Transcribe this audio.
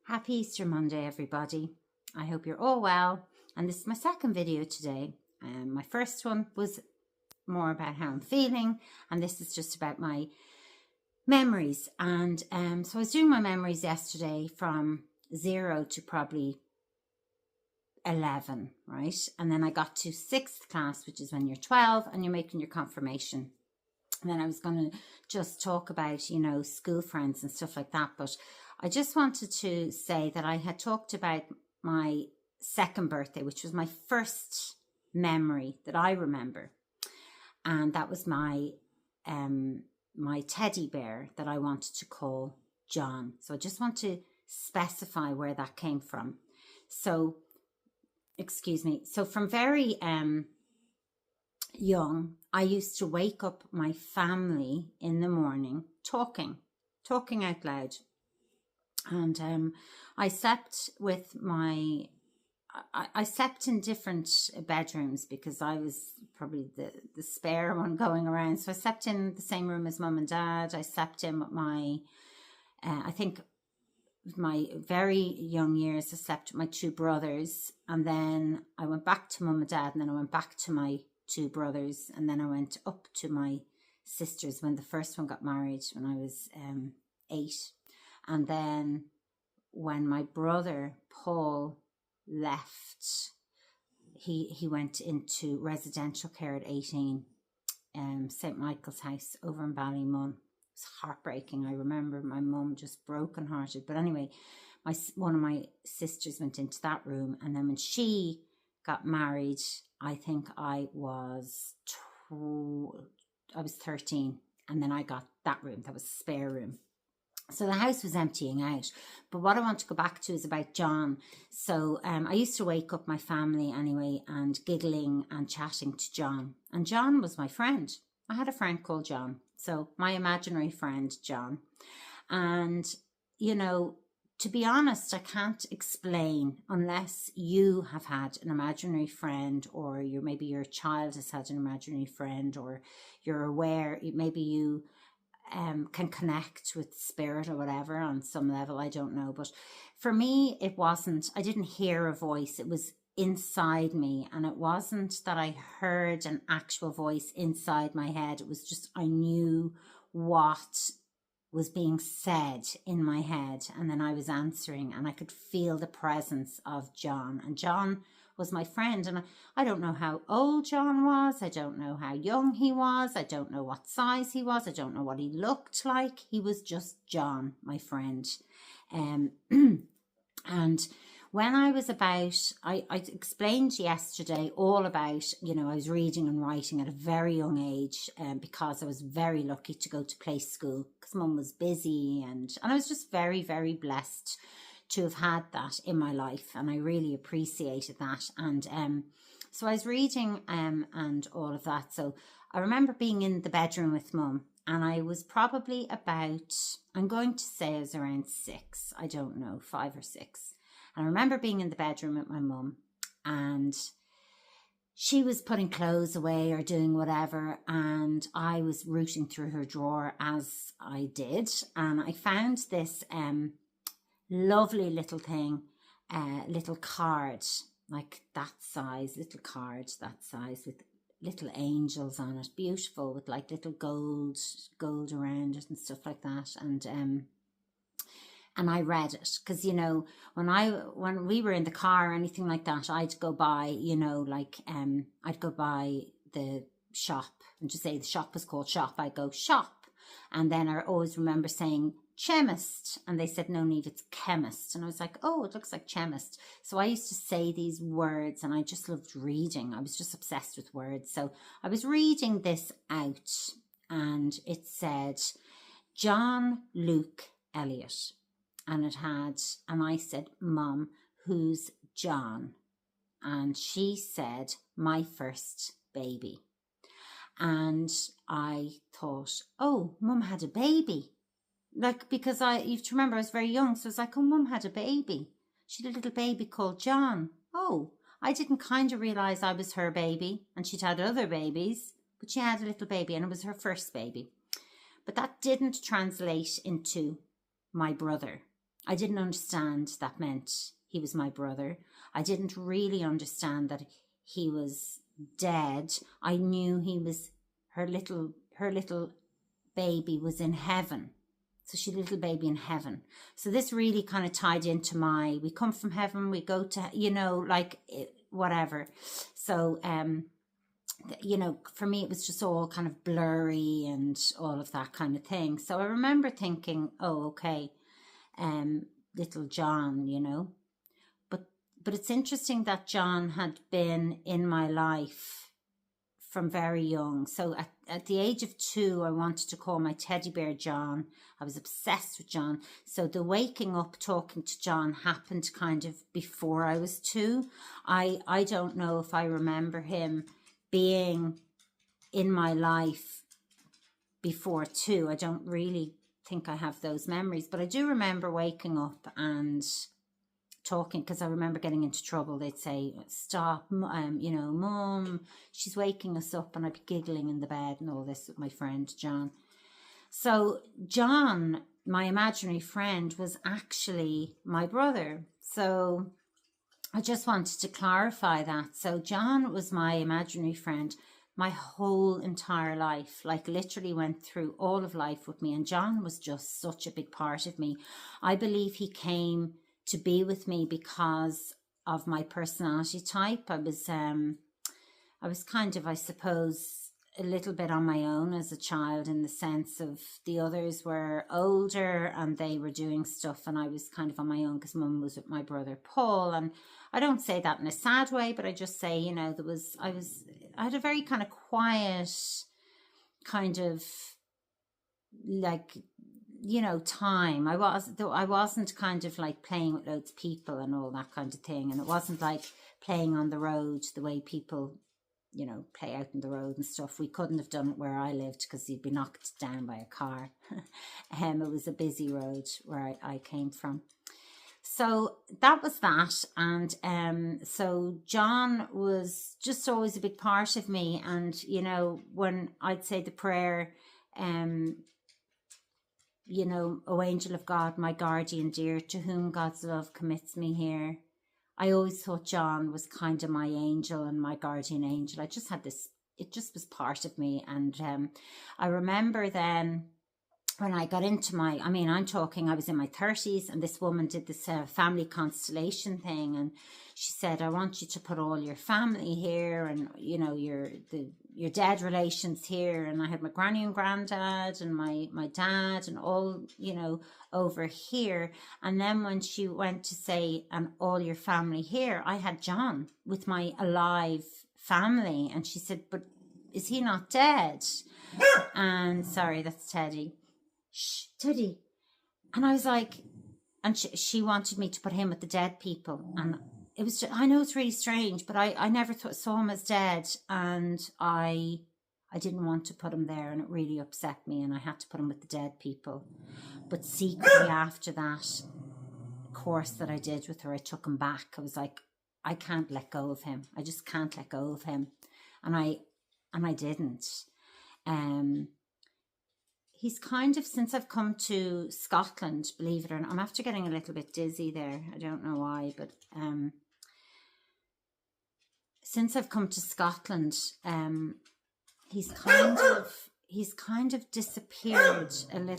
Happy Easter Monday, everybody. I hope you're all well. And this is my second video today. My first one was more about how I'm feeling, and this is just about my memories. And so I was doing my memories yesterday from 0 to probably 11, right? And then I got to 6th class, which is when you're 12 and you're making your confirmation. And then I was going to just talk about, school friends and stuff like that. But I just wanted to say that I had talked about my second birthday, which was my first memory that I remember. And that was my teddy bear that I wanted to call John. So I just want to specify where that came from. So, excuse me. So from very young, I used to wake up my family in the morning talking out loud. And I slept with I slept in different bedrooms because I was probably the spare one going around. So I slept in the same room as mum and dad. I slept in with I think my very young years, I slept with my two brothers. And then I went back to mum and dad, and then I went back to my two brothers. And then I went up to my sisters when the first one got married when I was 8. And then when my brother Paul left, he went into residential care at 18, St. Michael's House over in Ballymun. It was heartbreaking. I remember my mum just brokenhearted. But anyway, one of my sisters went into that room, and then when she got married, I think I was 13, and then I got that room. That was a spare room. So the house was emptying out. But what I want to go back to is about John. So I used to wake up my family anyway and giggling and chatting to John. And John was my friend. I had a friend called John. So my imaginary friend, John. And, to be honest, I can't explain unless you have had an imaginary friend, or maybe your child has had an imaginary friend, or you're aware, maybe you can connect with spirit or whatever on some level. I don't know. But for me, I didn't hear a voice. It was inside me. And it wasn't that I heard an actual voice inside my head. It was just, I knew what was being said in my head. And then I was answering, and I could feel the presence of John. And John was my friend. And I don't know how old John was. I don't know how young he was. I don't know what size he was. I don't know what he looked like. He was just John, my friend. And when I was I explained yesterday all about, I was reading and writing at a very young age, because I was very lucky to go to play school because mum was busy, and I was just very, very blessed to have had that in my life, and I really appreciated that. And so I was reading and all of that. So I remember being in the bedroom with mum, and I was probably about, I'm going to say I was around 6, I don't know, 5 or 6. And I remember being in the bedroom with my mum, and she was putting clothes away or doing whatever, and I was rooting through her drawer as I did, and I found this lovely little thing, little card, like that size, little card that size with little angels on it, beautiful, with like little gold around it and stuff like that. And I read it because, when we were in the car or anything like that, I'd go by, I'd go by the shop, and just say the shop was called Shop. I'd go shop. And then I always remember saying chemist, and they said, no, Niamh, it's chemist. And I was like, oh, it looks like chemist. So I used to say these words, and I just loved reading. I was just obsessed with words. So I was reading this out, and it said John Luke Elliott. And and I said, Mum, who's John? And she said, my first baby. And I thought, oh, Mum had a baby. Because you have to remember, I was very young. So I was like, oh, Mum had a baby. She had a little baby called John. Oh, I didn't kind of realize I was her baby, and she'd had other babies, but she had a little baby, and it was her first baby. But that didn't translate into my brother. I didn't understand that meant he was my brother. I didn't really understand that he was dead. I knew he was her little baby was in heaven. So she had a little baby in heaven. So this really kind of tied into we come from heaven, we go to, whatever. So, for me, it was just all kind of blurry and all of that kind of thing. So I remember thinking, oh, okay, little John, but it's interesting that John had been in my life from very young. So at the age of 2, I wanted to call my teddy bear John. I was obsessed with John. So the waking up, talking to John happened kind of before I was 2. I don't know if I remember him being in my life before 2. I don't really think I have those memories, but I do remember waking up and talking, because I remember getting into trouble. They'd say, stop, Mum, she's waking us up, and I'd be giggling in the bed and all this with my friend John. So John, my imaginary friend, was actually my brother. So I just wanted to clarify that. So John was my imaginary friend my whole entire life, like literally went through all of life with me. And John was just such a big part of me. I believe he came to be with me because of my personality type. I was kind of, I suppose, a little bit on my own as a child, in the sense of the others were older and they were doing stuff, and I was kind of on my own because Mum was with my brother Paul. And I don't say that in a sad way, but I just say, I had a very kind of quiet, kind of like, time. I wasn't kind of like playing with loads of people and all that kind of thing. And it wasn't like playing on the road the way people, play out in the road and stuff. We couldn't have done it where I lived because you'd be knocked down by a car. It was a busy road where I came from. So that was that. And so John was just always a big part of me. And, when I'd say the prayer, O angel of God, my guardian dear, to whom God's love commits me here, I always thought John was kind of my angel and my guardian angel. I just had this, it just was part of me. And I remember then when I got into I was in my 30s, and this woman did this family constellation thing. And she said, I want you to put all your family here, and, your dead relations here. And I had my granny and granddad and my dad and all, over here. And then when she went to say, and all your family here, I had John with my alive family. And she said, but is he not dead? And sorry, that's Teddy. Shh, Teddy. And I was like, and she wanted me to put him with the dead people. And it was just, I know it's really strange, but I never saw him as dead. And I didn't want to put him there, and it really upset me. And I had to put him with the dead people. But secretly after that course that I did with her, I took him back. I was like, I can't let go of him. I just can't let go of him. And I didn't. He's kind of, since I've come to Scotland, believe it or not, I'm after getting a little bit dizzy there. I don't know why, but since I've come to Scotland, he's kind of disappeared a little.